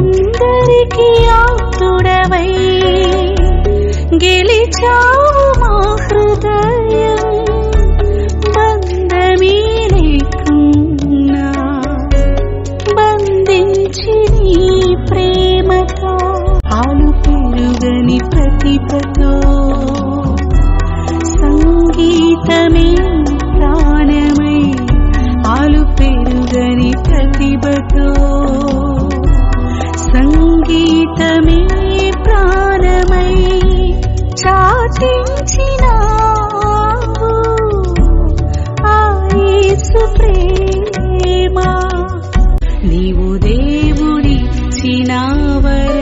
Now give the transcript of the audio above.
అందరికీ ఆప్తుడవై గెలిచావు మా హృదయం. బంధమే లేకున్నా బంధించి నీ ప్రేమతో ఆలు పెరుగని ప్రతిభతో సంగీతమే ప్రాణమై ఆలు పెరుగని ప్రతిభతో సంగీతమే ప్రాణమై చాటించినావు ఆ యేసు ప్రేమ. నీవు దేవుడిచ్చిన వరం